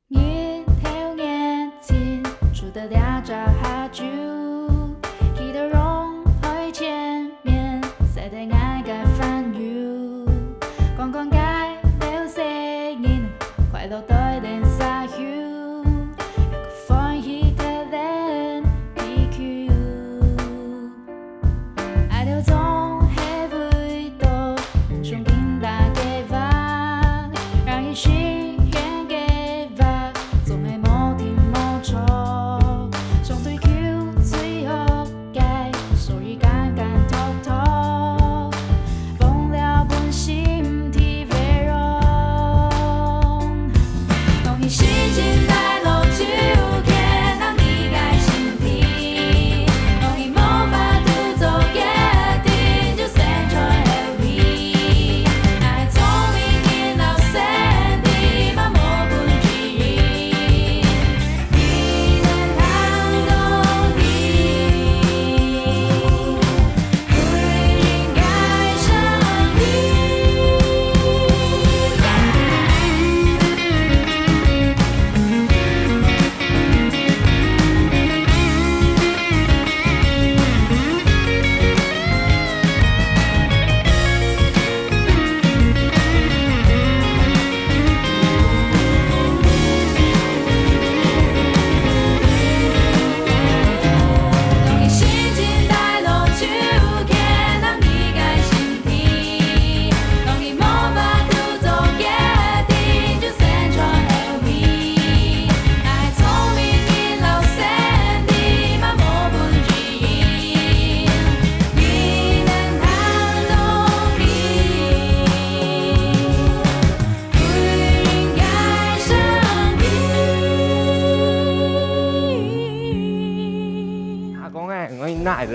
日头眼睛出的两扎哈酒，记得容会前面塞得爱该翻游，光光该流声音，快乐对点撒油，一个风一个人 PQ， 爱流总还会多，胸襟大给吧，让一心。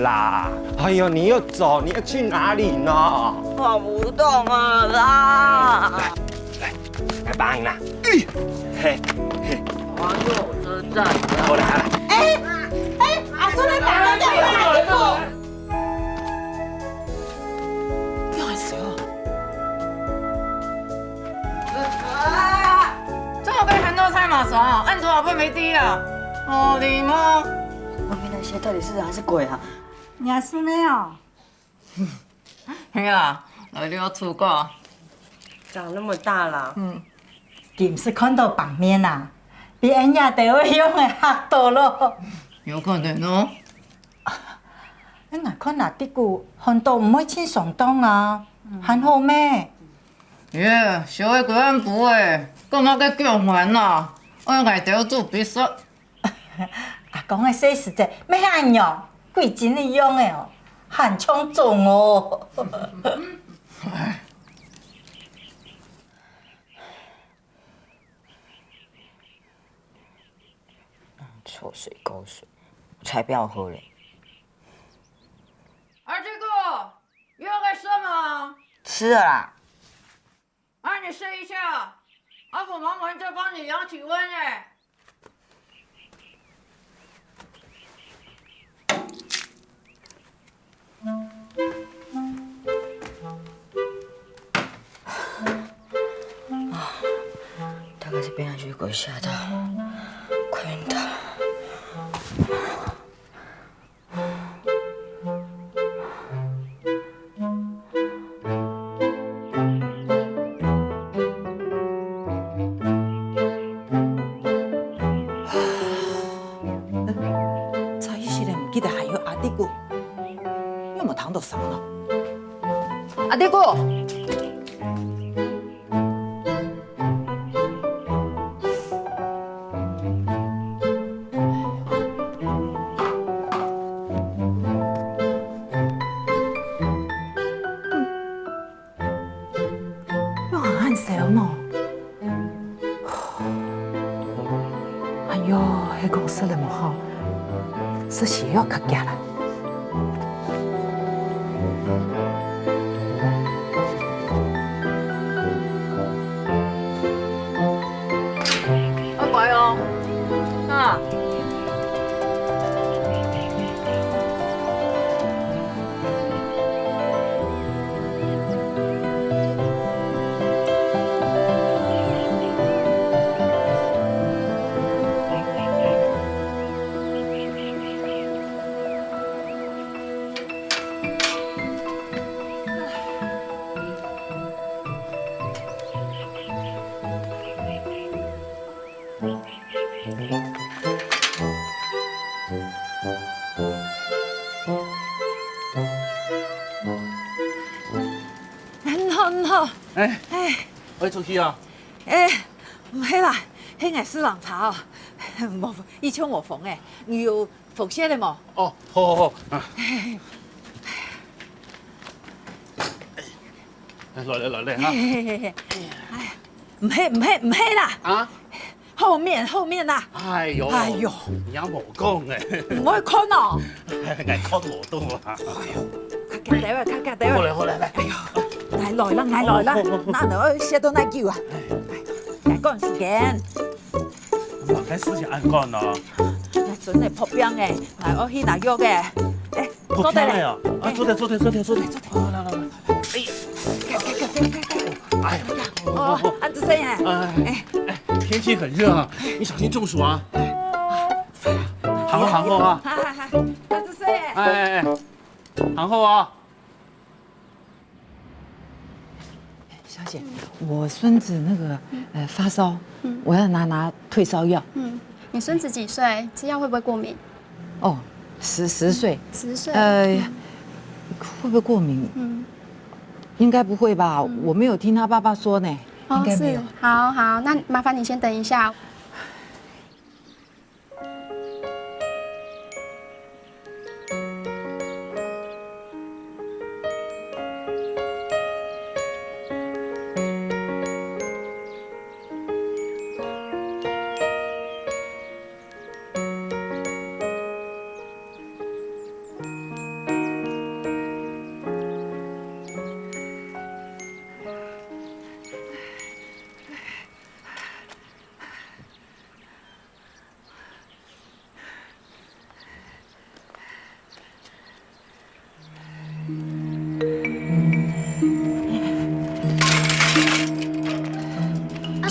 啦！哎呦，你又走，你要去哪里呢？跑不动了啦！来帮你啦！嘿，嘿，环火车站。好了好了。阿叔你打人家回来了！又係死啊！这么被韩豆菜马爽，按多少倍没低啊？哦，你吗？外面那些到底是人还是鬼啊？你还是那样。係啊，來了出國。长那么大啦。你唔是看到版面啦，比人家地位用的嚇到咯。有可能哦。你若看哪啲句，看到唔會輕上當啊，還好咩？耶，小嘅佢很補誒，幹嘛嘅叫還啊？我係條做必須。阿公嘅說實在，咩按用，貴錢嚟用嘅哦，很衝動哦。臭水沟水，我才不要喝嘞！啊，这个要个什么？吃了啦。啊，你试一下，阿婆忙完就帮你量体温哎。大概是被那女鬼吓到，快晕倒了。查一时唔記得還有阿弟姑，有冇躺到啥呢？阿弟姑。哎呦，迄公司了冇好，是需要客家啦。乖哦，啊。喏，哎，我出去啊！唔係啦，迄個私人茶哦，冇以前我縫誒，你有縫些的冇？哦，好。來哈！唔係啦，啊！後面啦。哎呦！你有無講誒？唔可以看哦。眼看無到啊！卡夾底位。好嚟。哎呦，來啦，哪能寫到那叫啊？嚟趕時間。嗱，啲事情按講啊。真係撲病誒，嚟我去拿藥嘅。誒，坐低嚟。啊，坐低。來。哎呀！哦，安子生呀。天氣很熱啊，你小心中暑啊。行後啊。安子生。哎，行後啊。小姐，我孙子那个发烧，我要拿退烧药。你孙子几岁？吃药会不会过敏哦，10岁。？10岁。会不会过敏？应该不会吧？我没有听他爸爸说呢。应该没有。好，那麻烦你先等一下。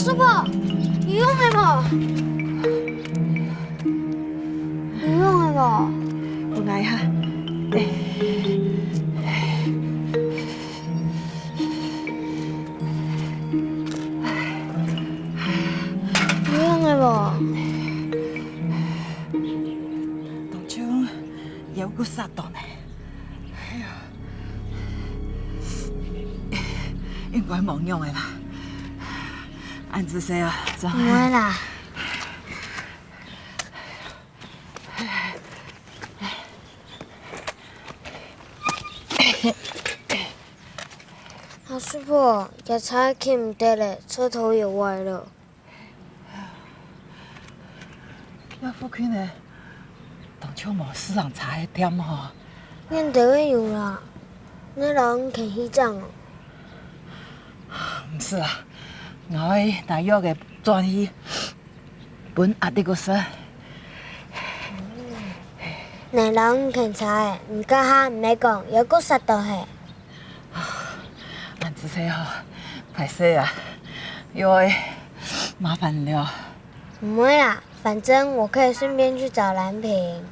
叔婆，你用的不？你用的不？我来哈。你用的不？当初有个杀到呢。應該冇用嘅啦。安子生啊，唔會啦。阿叔婆，藥材傾唔得咧，車頭又歪了。要副圈呢？當初冇私人茶嘅店嗬。恁就會用啦，你人去去漲哦。唔是啦，我拿藥嘅轉去本阿弟個說。你人去茶嘅，唔家下唔嚟講，有個殺到係。安子生嗬，歹勢啊，因為麻煩了。唔會啦，反正我可以順便去找藍萍。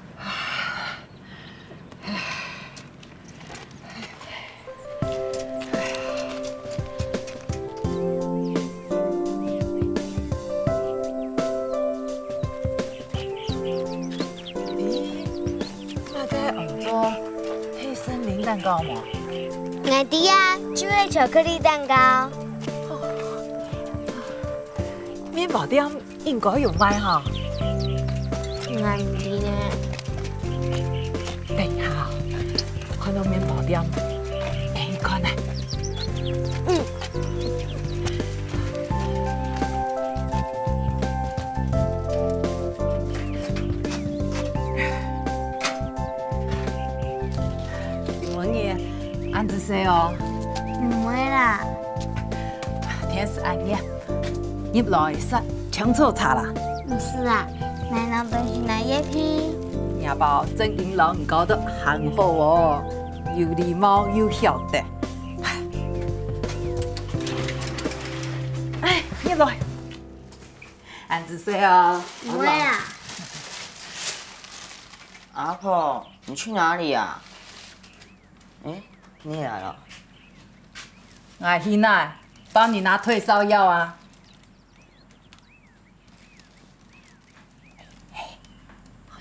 蛋糕嘛？我的呀，就係巧克力蛋糕。面包店應該有賣哈。我的呢？等一下，看到面包店，你看呢？安子生哦，唔會啦。天是暗夜，入來實搶錯茶啦。唔是啦，奶奶本是奶椰皮。nhà bảo真英郎唔搞得很好哦，有禮貌又曉得。哎，入來，安子生哦。唔會啦。阿婆，你去哪里呀？哎。你也来了，我去那帮你拿退烧药啊。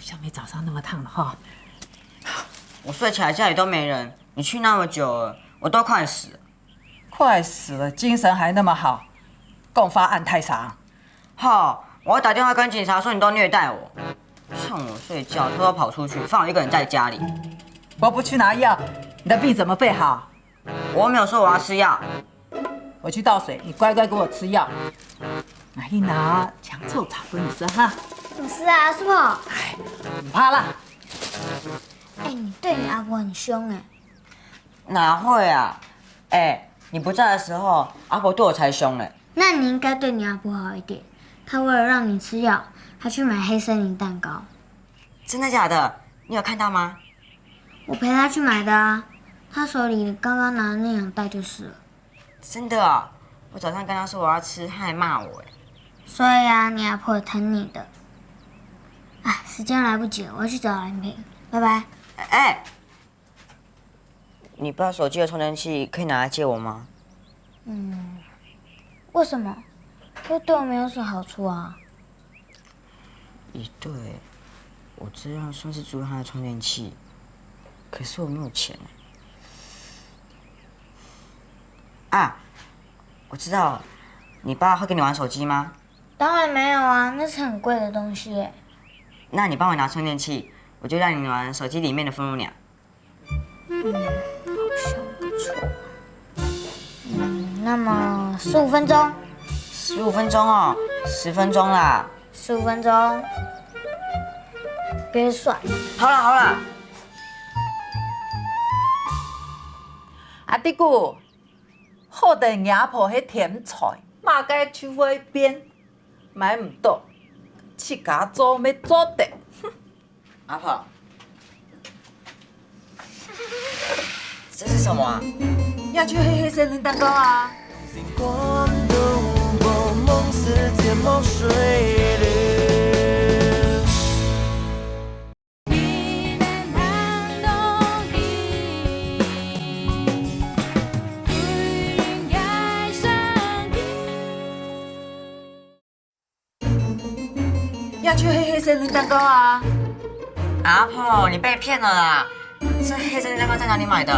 像你早上那么烫了哈。我睡起来家里都没人，你去那么久了，我都快死了。快死了，精神还那么好，共发案太长。我要打电话跟警察说你都虐待我，趁我睡觉偷偷跑出去，放我一个人在家里。我不去拿药，你的病怎么会好？我又没有说我要吃药。我去倒水，你乖乖给我吃药。拿一拿强臭草给你吃哈。不是啊，师傅。哎，不怕啦。哎，你对你阿婆很凶哎。哪会啊？你不在的时候，阿婆对我才凶嘞。那你应该对你阿婆好一点。她为了让你吃药，她去买黑森林蛋糕。真的假的？你有看到吗？我陪她去买的啊。她手里刚刚拿的那2袋就是了。真的啊？我早上跟她说我要吃，她还骂我哎。所以啊，你阿婆疼你的。哎，时间来不及了，我要去找蓝萍，拜拜。你爸手机的充电器可以拿来借我吗？为什么？又对我没有什么好处啊。也对，我这样算是租他的充电器，可是我没有钱我知道了，你爸会跟你玩手机吗？当然没有啊，那是很贵的东西耶。那你帮我拿充电器，我就让你玩手机里面的风乳鸟。好像不错。那么15分钟。15分钟哦，10分钟啦。15分钟。别算。好了。阿弟姑，好定牙婆迄甜菜，马街手尾边买唔到，去甲做要做的。阿婆，这是什么啊？要去黑森林蛋糕啊！要去黑森林蛋糕啊！阿婆，你被骗了啦！这黑森林蛋糕在哪里买的？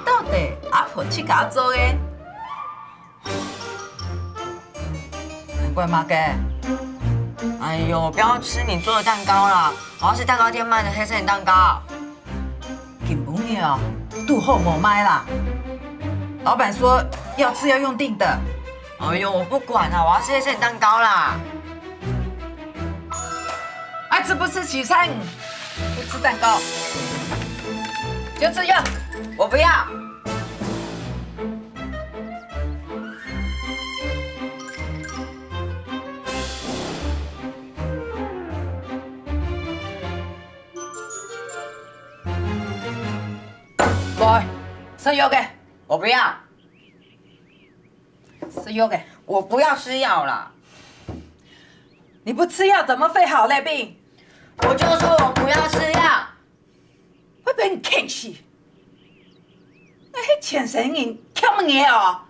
到底阿婆去甲做的？难怪马街。哎呦，不要吃你做的蛋糕啦！我要吃蛋糕店卖的黑森林蛋糕。金母鸟，肚后没卖啦。老板说要吃要用订的。哎呦，我不管啦，我要吃黑森林蛋糕啦！爱吃不吃喜餐，不吃蛋糕，就吃药。我不要。来，吃药嘅，我不要。吃药嘅。我不要吃药啦！你不吃药怎么会好嘞病？我就说我不要吃药。会被你气死！那迄钱神人欠你哦！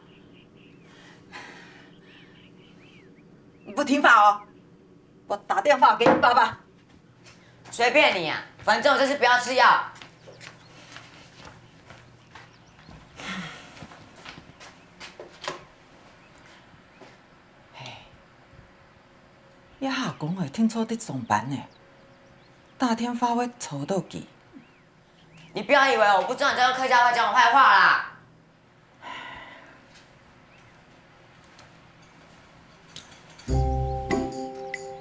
你不听话哦，我打电话给你爸爸。随便你啊，反正我这次不要吃药。也下讲诶，听说伫上班呢，大天发会吵到去。你不要以为我不知道你在用客家话讲我坏话啦！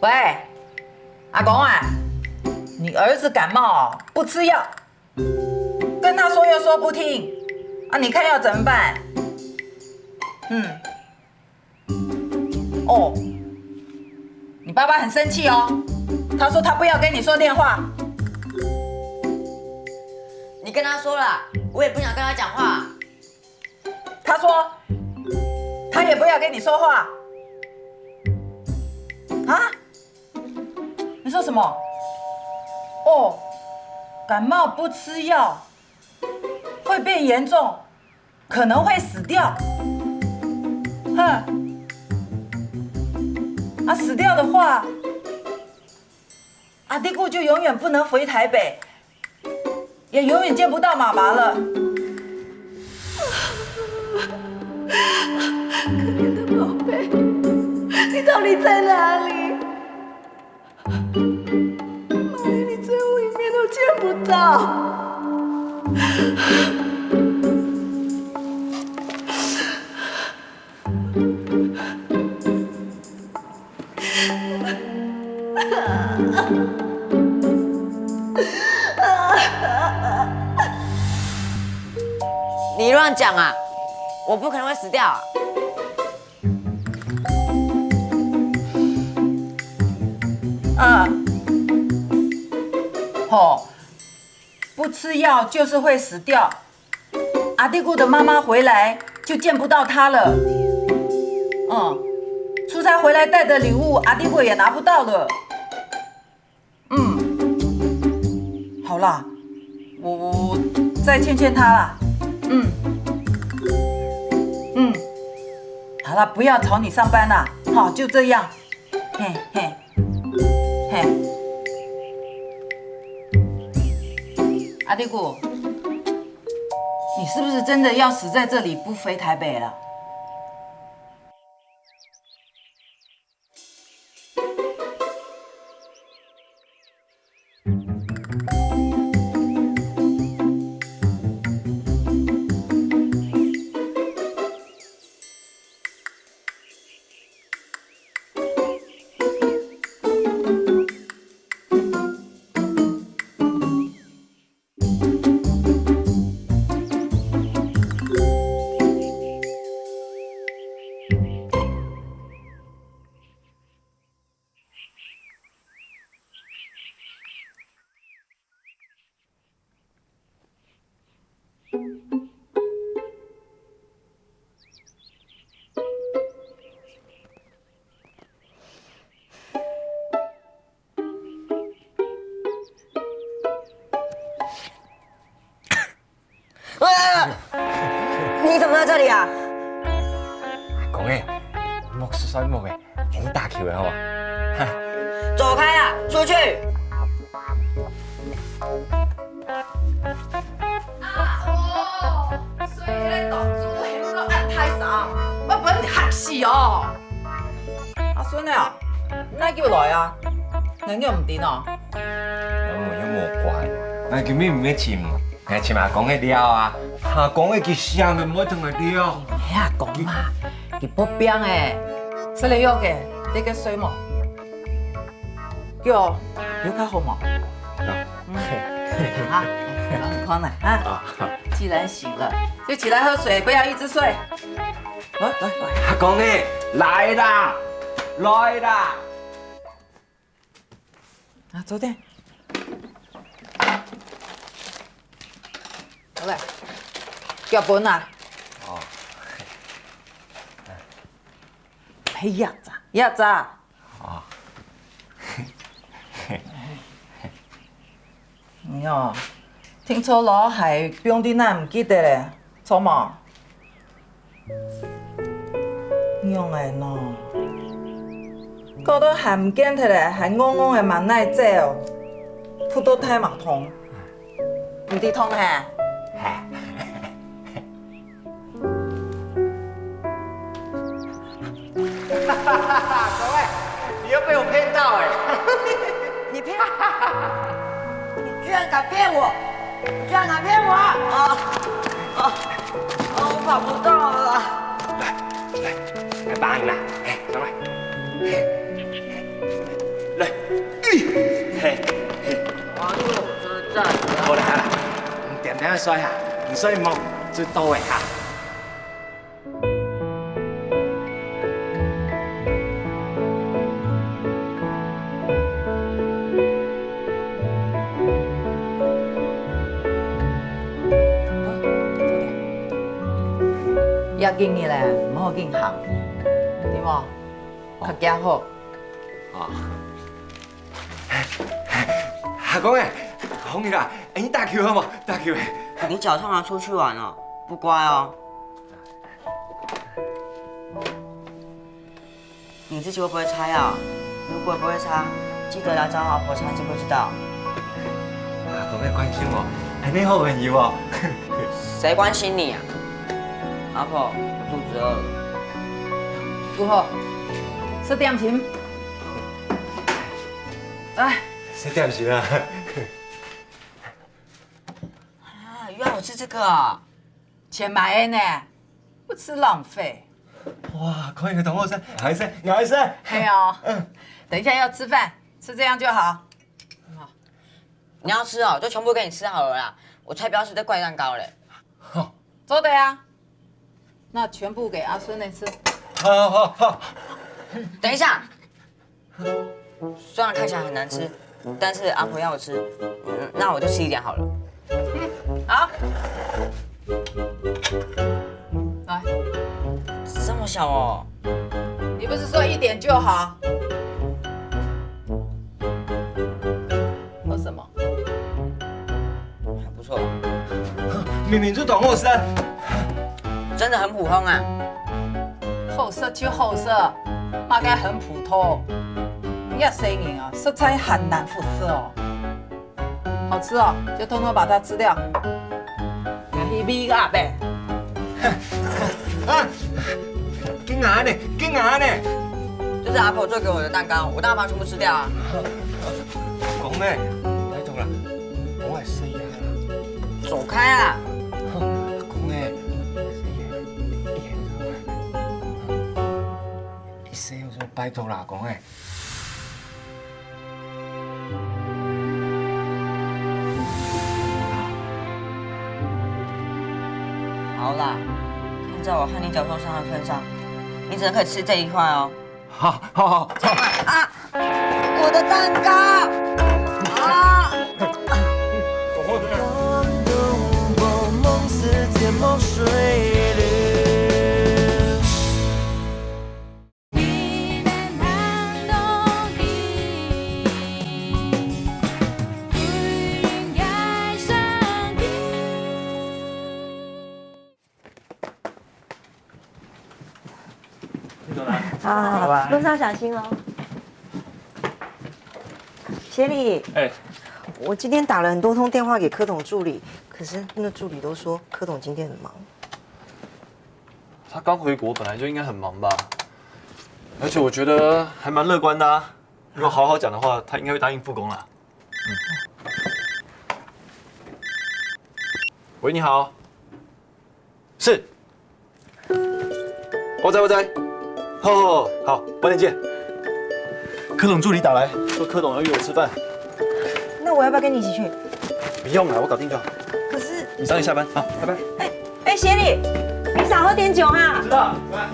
喂，阿公啊，你儿子感冒不吃药，跟他说又说不听，啊，你看要怎么办？哦，你爸爸很生气哦，他说他不要跟你说电话。你跟他说了，我也不想跟他讲话。他说他也不要跟你说话。啊？你说什么？哦，感冒不吃药会变严重，可能会死掉。哼，啊，死掉的话，阿弟姑就永远不能回台北，也永远见不到妈妈了。可怜的宝贝，你到底在哪里？妈连你最后一面都见不到。你乱讲啊！我不可能会死掉啊！不吃药就是会死掉。阿弟姑的妈妈回来就见不到她了。出差回来带的礼物，阿弟姑也拿不到了。好啦，我再劝劝她啦。好了，不要吵你上班啦。好，就这样。嘿嘿嘿。阿弟姑，你是不是真的要死在这里，不回台北了？你怎么在这里啊？公诶，莫说衰莫诶，给你打球的好吗？走开啊！出去！所以咧，大猪还不够按太啥，我把你吓死哦！阿孙啊，哪叫来啊？人叫唔掂哦。有冇怪？那叫咩唔要簽？係簽阿公嘅料啊！阿公嘅佢香嘅，唔好同佢料。哎呀，講嘛，佢不變誒，使你喐嘅，你嘅水冇，叫我你較好冇？啊，可能啊。既然醒了，就起來喝水，不要一直睡。來，阿公嘅來啦，來啦！啊，早點。好嘞，叫本啊。哦。嘿呀咋？呀咋？哦。喲，聽錯佬係邊啲奶唔記得咧，錯冇？樣嘅喏，覺得係唔驚睇咧，係啱啱嘅萬奶酒，鋪到太麻痛，唔啲痛嘅。各位，你又被我騙到哎！你騙我！你居然敢騙我！你居然敢騙我！我跑不到了。來幫你啦，上來。來，網絡車站。好啦，點點水下，唔水冇最多嘅嚇。要緊嘅咧，唔好緊行，點喎？較驚好。阿公誒，紅兒啦，你打球好冇？打球誒。你腳痛了，出去玩了，不乖哦。你自己會不會擦藥？如果不會擦，记得来找阿婆查，知不知道？阿公会关心我，安尼好朋友哦。谁关心你啊？阿婆，我肚子饿了。如何？吃点心。来，吃点心啊。啊，原来我吃这个啊！钱买的呢，不吃浪费。哇，可以的，同学生，还是还是。没有。等一下要吃饭，吃这样就好。你要吃哦，就全部给你吃好了啦。我才不要吃这怪蛋糕嘞。做的呀。那全部给阿孙呢吃。好。等一下，虽然看起来很难吃，但是阿婆要我吃，那我就吃一点好了。好。来，这么小哦。你不是说一点就好？喝什么？还不错，明明是同学生。真的很普通啊。好色就好色，嘛该很普通。你要生硬啊，色彩很难肤色哦。好吃哦，就通通把它吃掉。你米啊呗。啊！干啥呢？干啥呢？这是阿婆做给我的蛋糕，我当然把它全部吃掉啊。公呢？拜托啦，我会死啊！走开啊！公呢？你死我说拜托啦，公哎。好啦，看在我和你脚受伤的份上，你只能可以吃这一块哦。好。啊！我的蛋糕！啊！梦似甜梦水啊，路上小心哦。协理，我今天打了很多通电话给柯董助理，可是那助理都说柯董今天很忙。他刚回国，本来就应该很忙吧？而且我觉得还蛮乐观的啊。如果好好讲的话，他应该会答应复工啦。喂，你好。是。我在。好，晚点见。柯董助理打来说，柯董要约我吃饭。那我要不要跟你一起去？不用了，我搞定就好。可是你早点下班，好，拜拜。哎，协理，你少喝点酒啊。知道，拜。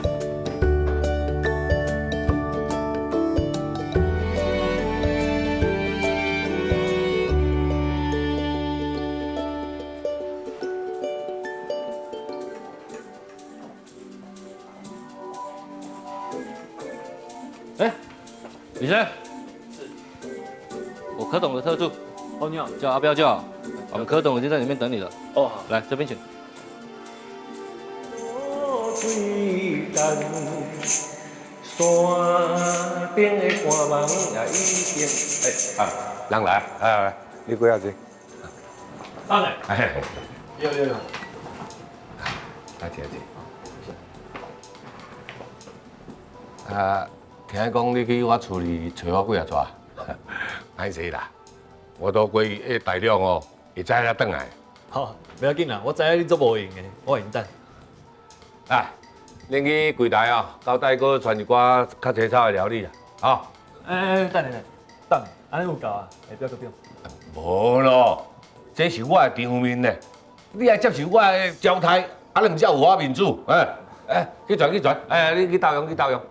哎，李生，我柯董的特助。哦，你好，叫阿彪就好。我们柯董已经在里面等你了。哦，好，来这边请。山顶的寒芒也已经人来，来，你过下子。上来。有。来坐。听讲你去我厝里找我几啊撮，歹势啦，我都过去大量哦，会知影转来。好，不要紧啦，我知影你做无闲的，我会等。恁去柜台哦，交代搁传一寡较青草的料理啦，好。等，安尼有够啊？不要。无咯，这是我的场面呢，你来接受我的招待，啊，两才有我面子。去传，你去斗用。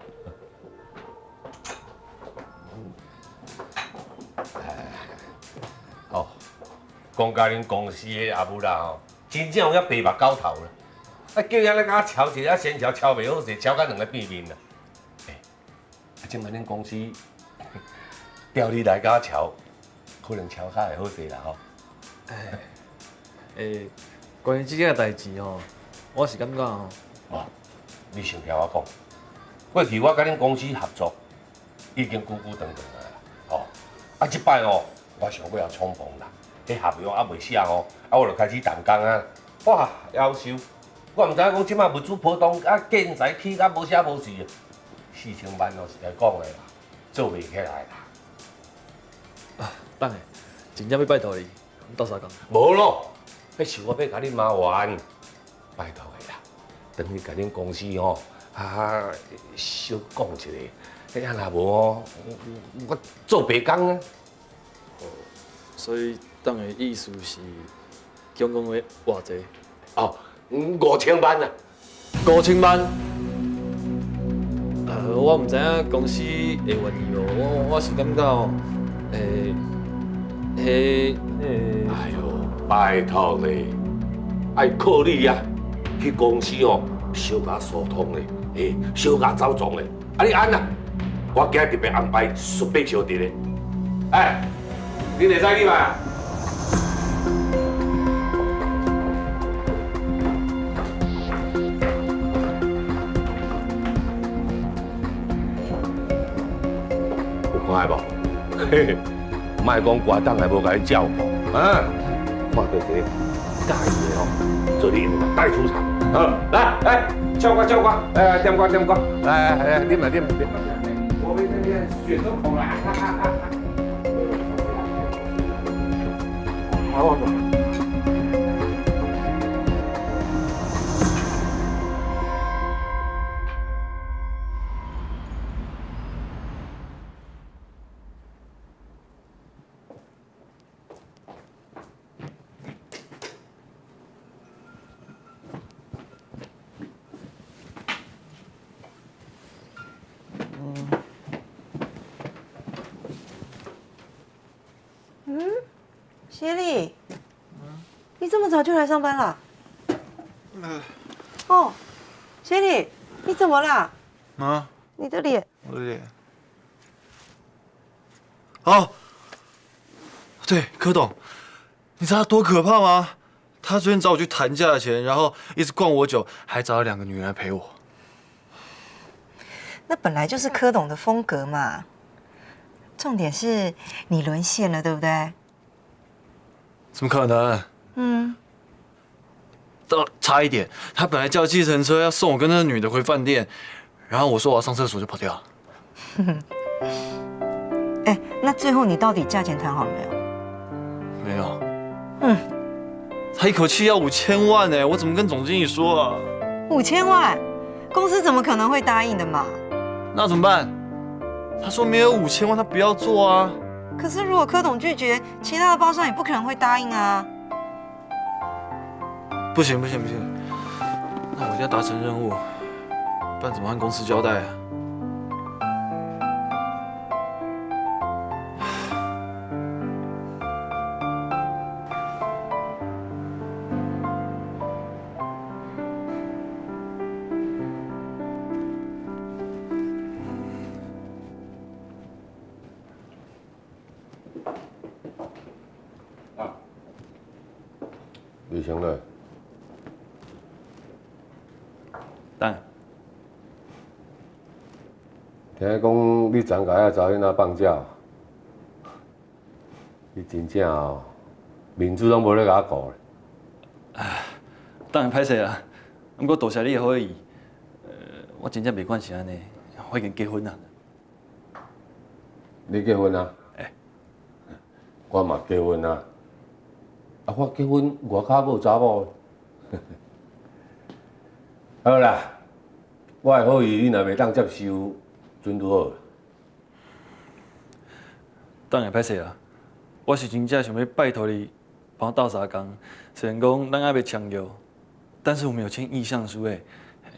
哦，讲甲恁公司的阿母啦吼，真正有遐白目狗头啦。啊，叫遐咧甲敲一下先敲袂好势，敲甲两个变面啦。即摆恁公司调你来甲敲，可能敲较会好势啦吼。关于即个代志吼，我是感觉吼，你先听我讲，过去我甲恁公司合作已经久长啦，啊，即摆哦，我想要冲锋啦，迄合约还未写哦，啊，我就开始动工啊。哇，夭寿！我毋知影讲即摆物资波动，啊，建材起啊无写无事，4000万哦是来讲的啦，做袂起来啦。啊，等下，真正要拜托你，斗相共。无咯，迄是我要甲你麻烦，拜托的啦。等你甲恁公司吼，小讲一下，迄若无哦，我做白工啊。所以，等下意思是，总共要偌济？哦，5000万啊！5000万？我唔知影公司会愿意哦，我是感觉哦，哎呦，拜托你，爱靠你呀，去公司哦，小甲疏通咧，小甲走总咧，啊你安啦，我今日特别安排雪白小弟咧，哎，你会使去嘛？看无，嘿嘿，莫讲挂档还无甲你照顾，啊，看到这介意的哦，做你带出场，来，照我，点歌，来，啉嘛，我们这边雪中孔啦，好。协力，你这么早就来上班了？哦，协力，你怎么啦？啊？你的脸。我的脸。哦，对，柯董，你知道他多可怕吗？他昨天找我去谈价钱，然后一直灌我酒，还找了2个女人来陪我。那本来就是柯董的风格嘛。重点是你沦陷了，对不对？怎么可能？差一点，他本来叫计程车要送我跟那个女的回饭店，然后我说我要上厕所就跑掉了。哎，那最后你到底价钱谈好了没有？没有。他一口气要5000万呢，我怎么跟总经理说啊？5000万，公司怎么可能会答应的嘛？那怎么办？他说没有5000万，他不要做啊。可是如果柯董拒绝，其他的包商也不可能会答应啊。不行，那我一定要达成任务，不然怎么和公司交代啊？李成乐，等。听讲你昨下找囡仔放假，你真正哦，面子拢无咧甲我顾咧。当然歹势啊，不过多谢你的好意。我真正袂管是安尼，我已经结婚啦。你结婚啊？我嘛结婚啊。啊，我结婚外口还有查某。好啦，我的好意你若袂当接受，准拄好。当然歹势啊，我是真正想要拜托你帮我斗相共。虽然讲咱还没签约，但是我们有签意向书诶。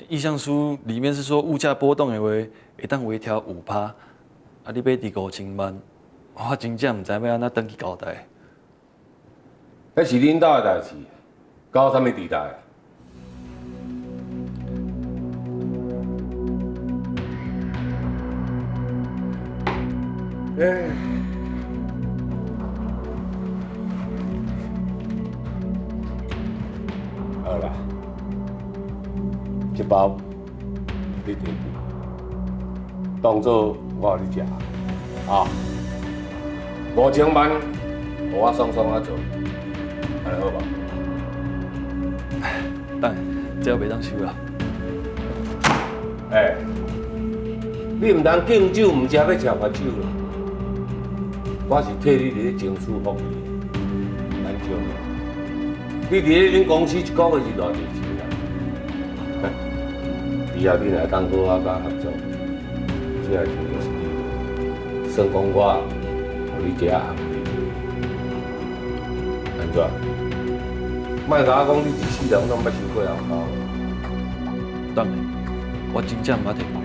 意向书里面是说物价波动的话，会当微调5%。啊，你买伫5000万，我真正唔知要安怎登去交代。迄是恁兜的代志，搞啥物地带啊？好啦，一包你摕去，当做我互你食啊。5000万，互我爽爽啊做，安尼好吧？等下，这袂当收啦。你唔通敬酒，唔食要吃罚酒啦。我是替你伫咧争取福利，难少。你伫咧恁公司一个月是偌济钱啊？以后你若当好好甲合作，这个就是你，算讲我互你一下红利，安怎？莫甲我讲你一世人拢要收过后口。等下，我真正毋捌听过。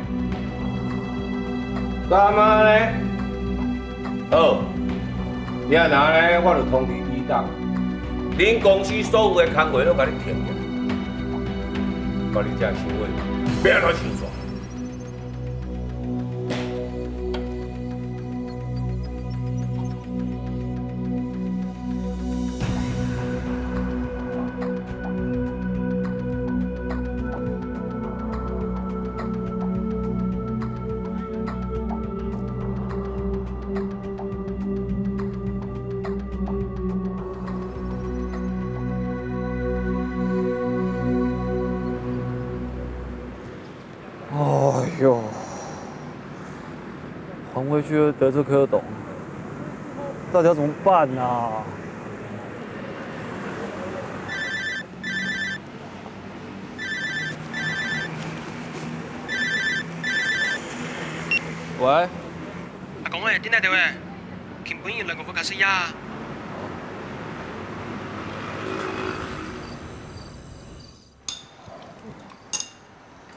干嘛呢？好，你若呢，我就通知伊档，恁公司所有的工课都甲你停下，把你这行为不要乱收煞。哎呦，还回去得罪柯董，到底要怎么办啊？喂，阿公诶，點解掉诶？見本要兩個副駕駛呀。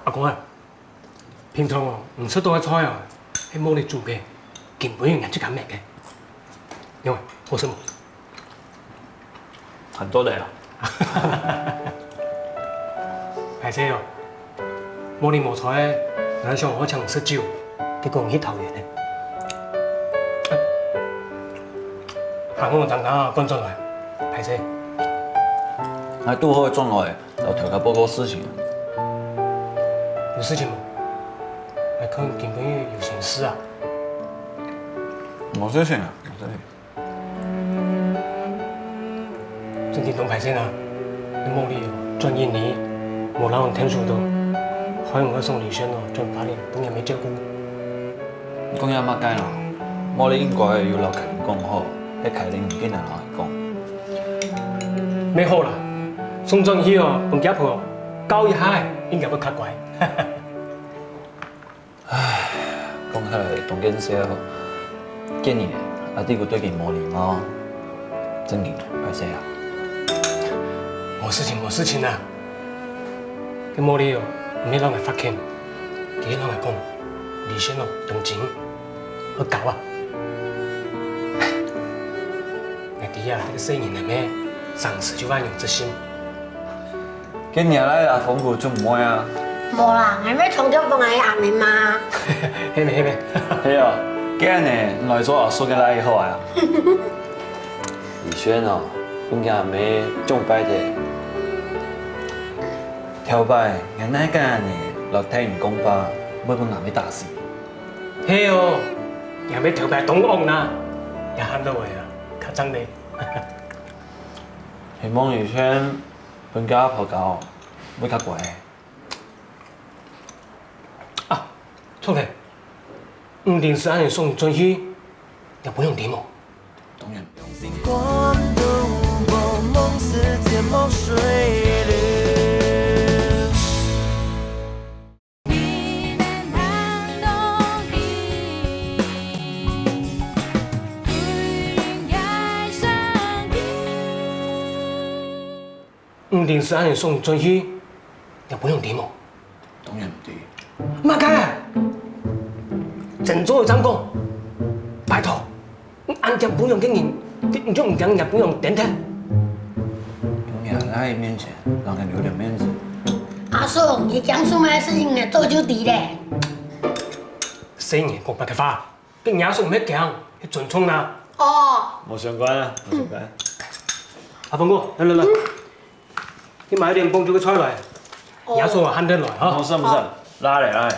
阿公啊，平常哦唔出到去菜啊，係冇你做嘅，見本要人出緊命嘅。因為好什麼？很多人啊。係這哦，冇你冇菜，我想我請食酒，結果唔去投緣咧。行我等下趕進來，係這。喺拄好轉來，就調解報告事情。有事情冇？係可能見本有心事啊？冇事情啊，冇事情。最近同排先啊，你冇理由轉印尼，冇讓人聽說到，可能我送李軒哦，轉8年都也沒照顧。講嘢乜解啦？我哋應該要留啟靈講好，喺啟靈唔見人來講。咩好啦？送進去哦，同家婆教一下，應該會較乖。唉，講起來同件事，建議阿弟佢對佢冇禮貌，真嘅係這樣。冇事情啊！佢冇理由唔俾人嚟發現，佢人嚟講，李先哦同錢去搞啊！我弟啊，這個細人嚟咩？上次就萬用之心。今年來阿鳳姑做唔愛啊？冇啦，係咩從咗幫你阿妹嘛？係咪？係啊，今年來咗阿叔嘅來以後啊。李軒哦，佢阿妹仲擺嘅。條擺人那間呢，落聽唔講吧，每個男嘅打死。係哦，人哋條擺東岸啦，也喊到位啊，較真你。希望李軒本家婆教會較乖。啊，錯嘅，唔定是按你送進去，也不用點哦。當然。光的雾蒙蒙，世界梦水里。唔定是按你送進去，也不用點哦。當然唔對。乜嘅？鄭總會咁講，拜託，按日本用經驗，你就唔講日本用點聽？咁也喺面前，讓人留點面子。阿叔，你講什麼事情呢？做就對咧。4年過白嘅花，跟亞叔唔一樣，係盡衝啦。哦。冇相關啊，冇相關。阿鳳哥，嚟，你買點幫住個菜來，亞叔話慳得來嚇。冇事冇事，拉嚟。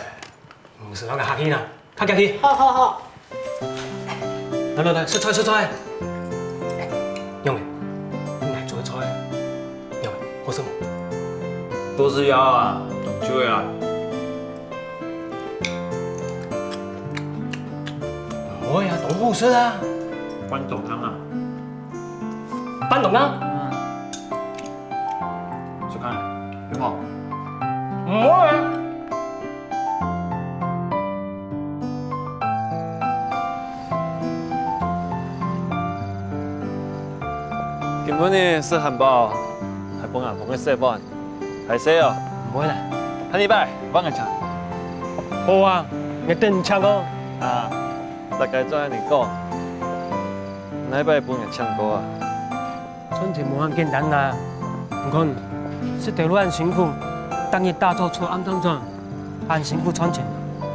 唔是攞個客氣啦，客氣。好。嚟来，食菜食菜。因为你来做菜，因为好什么？都是鸭啊，懂就啊。唔會啊，懂好食啊。關董湯啊。班董啊？小看，有冇？唔會啊。根本呢是漢堡，係幫人幫佢食飯，係食哦。唔會啦。下禮拜幫佢唱。好啊，你等唱歌。啊，大概做安尼講，禮拜幫人唱歌啊。春節冇咁簡單啊！唔看，這條路很辛苦，當日大早出暗當中，很辛苦賺錢，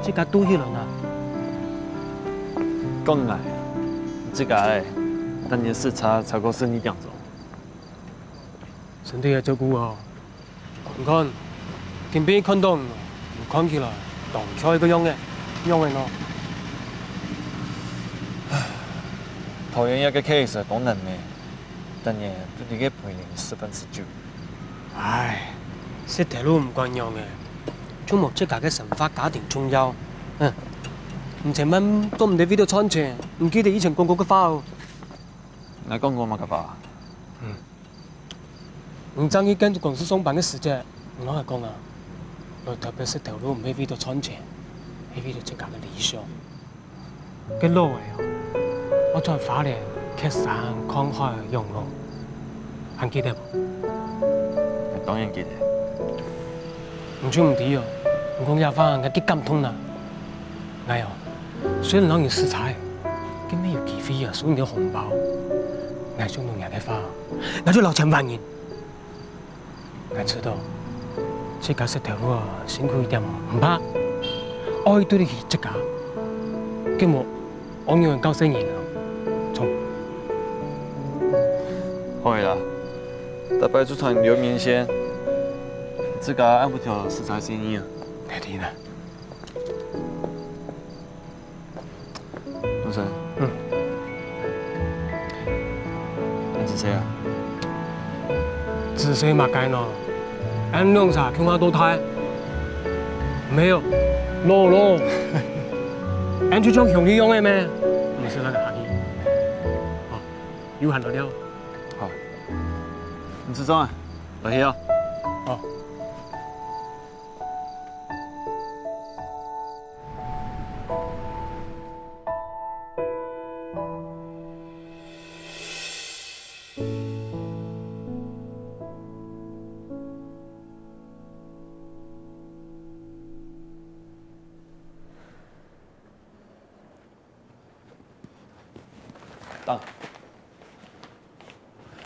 這個都迄輪啊。講來，這個誒，當日視察超過12點鐘。身體要照顧哦。唔看，見邊看到，看起來當菜個樣嘅咯。桃園一個 case 講能嘅，但係對你嘅陪練9/10。唉，這條路唔慣用嘅，中目即家嘅神法家庭重要。唔前晚都唔哋呢度餐錢，唔記得以前講過嘅話哦。你講過乜嘅話？唔爭意跟住公司上班嘅時節，我係講啊，我特別是條路唔喺呢度餐錢，喺呢度即家嘅理想。嘅路嚟哦。我在花蓮劇山康海用路，還記得不？當然記得。唔知唔知哦，我講一番我幾感動啦。哎呦，雖然人有食材，佢沒有機會啊，送你個紅包，我想弄人哋花，我就6000萬元。我知道，這個是條路啊，辛苦一點唔怕，愛對得起這個，咁我有人高興人啊。會啦，大白豬團留名先，自家按不條食材生意啊。係啲啦。老陳。你是誰啊？是誰嘛該呢？俺弄啥看我多太？沒有，羅。俺就將兄弟用的咩？你是那個阿弟。哦，有喊到了。好。你吃中啊？來去啊。好。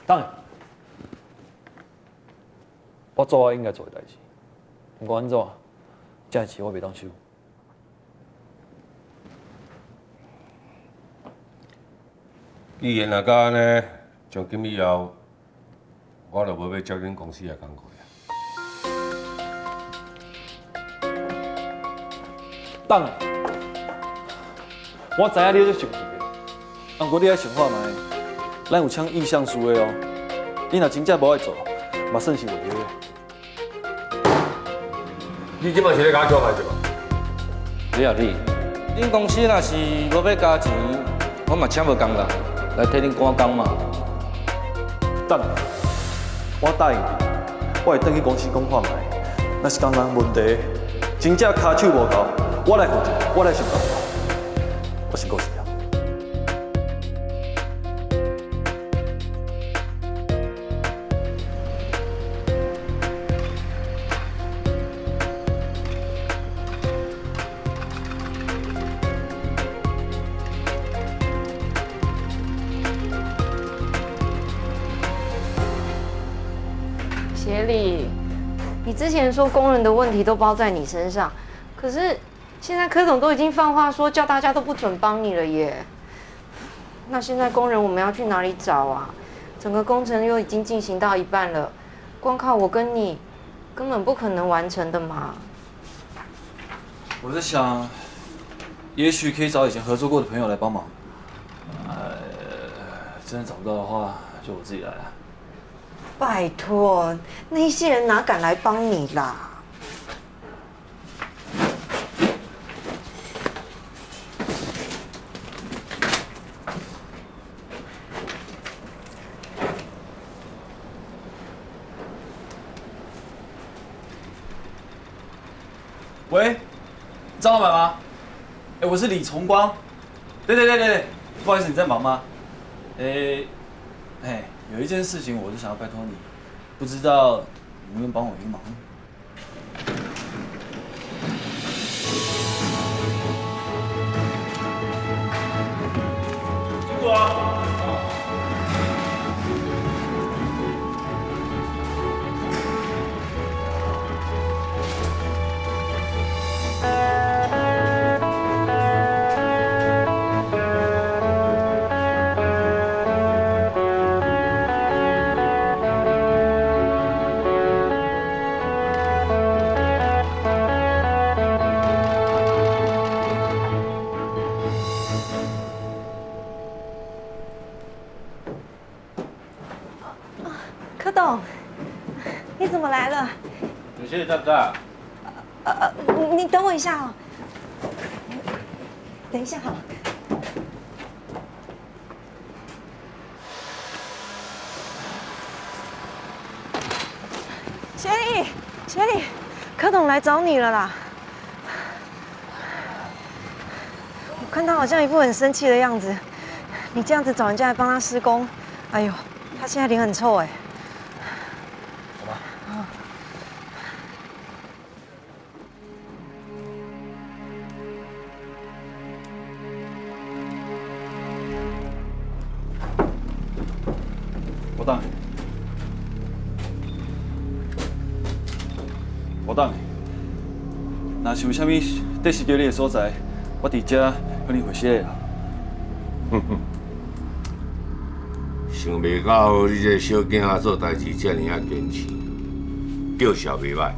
當然，我做我應該做嘅代志，不過安怎，這錢我袂當收。既然大家呢，從今以後，我就無要接恁公司嘅工課啊。當然，我知影你在生氣嘅，不過你愛想看覓。咱有請意向書的哦，你若真正無愛做，嘛算是違約。你即擺是咧假叫害是吧？你啊你，恁公司若是無要加錢，我嘛請無工人來替恁趕工嘛。等，我答應你，我會轉去公司講看覓。若是工人問題，真正骹手無夠，我來負責，我來想辦法。我先告辭啊。协理，你之前说工人的问题都包在你身上，可是现在柯总都已经放话说叫大家都不准帮你了耶。那现在工人我们要去哪里找啊？整个工程又已经进行到一半了，光靠我跟你根本不可能完成的嘛。我在想，也许可以找以前合作过的朋友来帮忙。真的找不到的话，就我自己来啊。拜托，那些人哪敢来帮你啦？喂，张老板吗？我是李崇光。对，不好意思，你在忙吗？有一件事情我就想要拜托你，不知道你能不能帮我一个忙？辛苦啊！柯董，你怎么来了？有些大哥，你等我一下哦。等一下哈。协理，柯董来找你了啦。我看他好像一副很生气的样子，你这样子找人家来帮他施工，哎呦，他现在脸很臭哎。好吧。我等。若是有啥物得失着你的所在，我伫遮向你回谢啊。想袂到你这小囝仔做代志遮尔啊坚持，叫小袂歹。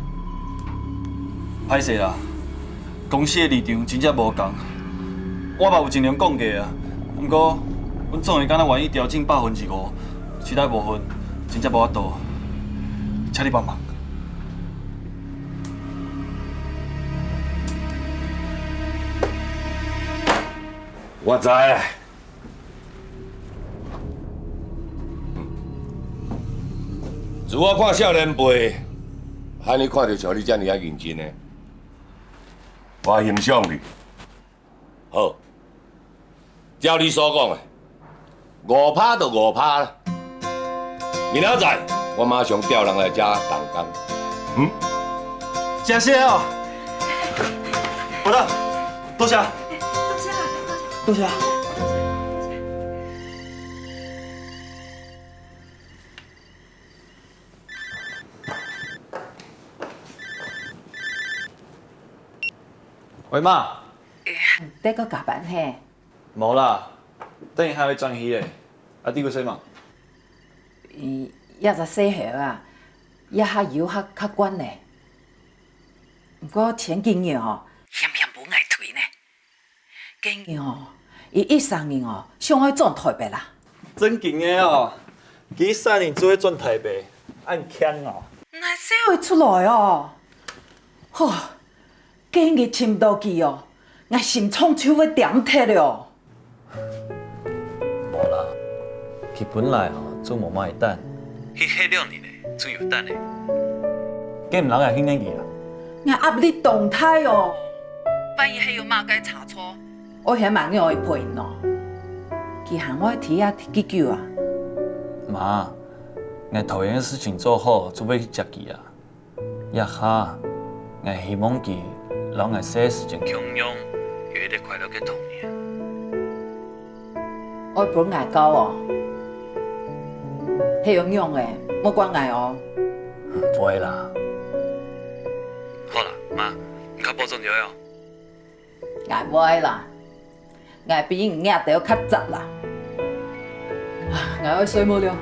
歹势啦，公司的立场真正无共，我嘛有尽量讲过啊。不过，阮总会敢若愿意调整5%，其他部分真正无法度，请你帮忙。我知啊。自我看少年辈，还你看到像你这样啊认真的，我欣赏你。好，照你所讲的，5趴就5趴啦。明仔载我马上调人来遮动工。真谢哦，我的，多谢。多谢。喂妈，得个加班嘿？无啦，等下还要转去嘞。啊，你要洗嘛？也在洗好啊，也较油较管呢。不过前经验哦，险无爱退呢。经验哦，伊1、3年哦，上海转台北啦。真劲的哦，伊3年做转台北，按强哦。那洗会出来哦？吼，今日深度计哦，我心创手要点铁了。无啦，佢本来做无卖蛋，去迄2年嘞，做有蛋嘞，计唔人也训练去啊。我压力动态哦，万一还有马该查错，我还蛮要会赔喏。佢喊我提啊提几句啊。妈，我头样的事情做好，准备去接佢啊。一下，我希望佢让我些时间享用，有一个快乐的童年。我本爱狗哦，迄样样的，莫怪我哦。不会啦。好啦，妈，你较保重了哟。我不爱啦，我比你压得较杂啦。我要睡冇了。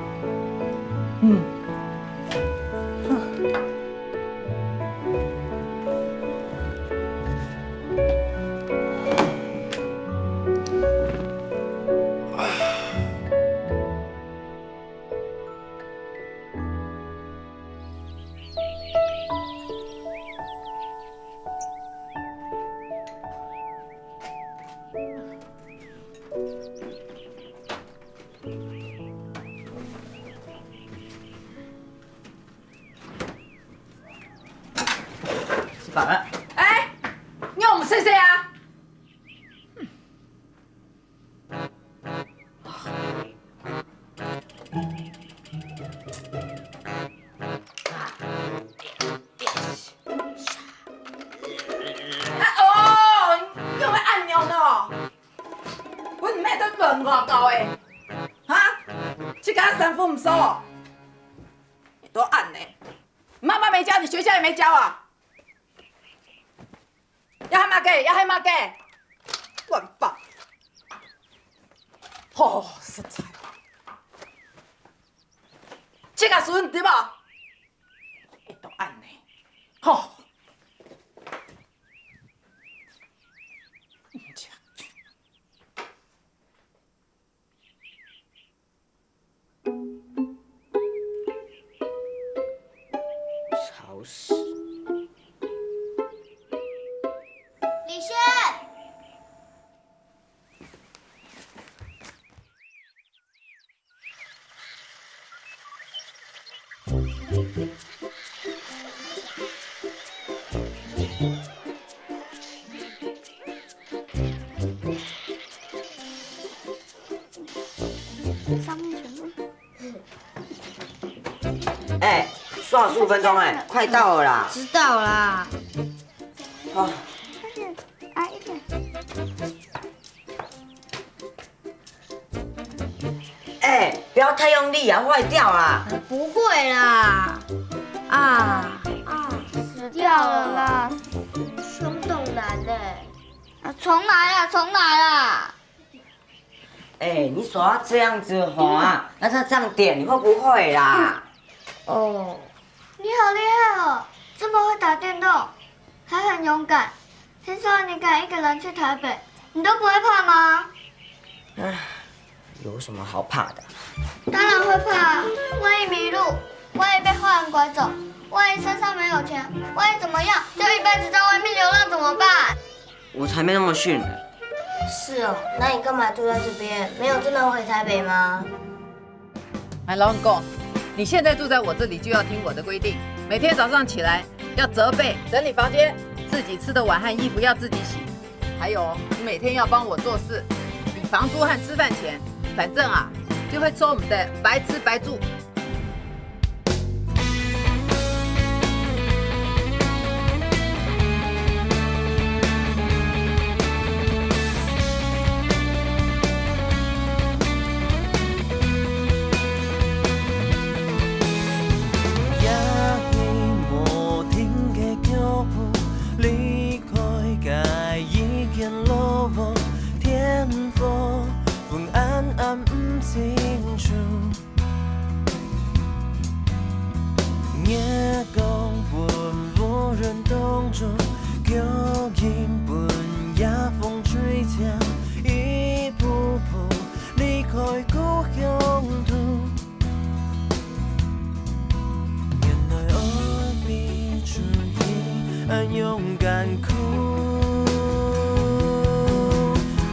吃饱了。哎，你有我们谁谁啊？用个按钮呢？阮妹都乱外交的，哈？这个三分唔收，都按呢。妈妈没教，你学校也没教啊？要喊妈给，要喊妈给，乱报。哦，实在。这个孙对无？都按呢，吼。吵死！李轩，上面全部。哎，说好15分钟哎，快到了啦。知道啦。哦，矮一点。哎，不要太用力啊，坏掉啦。不会啦。啊，死掉了啦！凶动男嘞。重来啦，重来啦！哎，你手要这样子滑，那他这样点，你会不会啦？哦，你好厉害哦，这么会打电动，还很勇敢。听说你敢一个人去台北，你都不会怕吗？唉，有什么好怕的？当然会怕，万一迷路，万一被坏人拐走，万一身上没有钱，万一怎么样，就一辈子在外面流浪怎么办？我才没那么逊呢。是哦，那你干嘛住在这边？没有真的回台北吗？哎，老公，你现在住在我这里就要听我的规定，每天早上起来要折被、整理房间，自己吃的碗和衣服要自己洗，还有你每天要帮我做事，比房租和吃饭钱，反正啊就会抽我们的白吃白住。夜光奔无人懂中，旧音奔夜风吹响，一步步离开故乡途。原来我比出一安勇敢哭。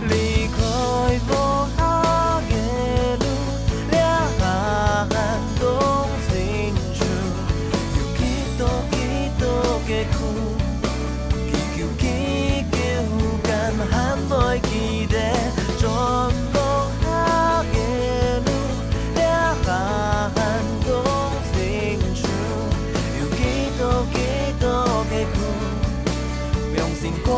离开无下的路，了东清楚。嘅苦，祈求敢喊來記得，全部下嘅路，了寒冬清楚，有幾多嘅苦，用心過。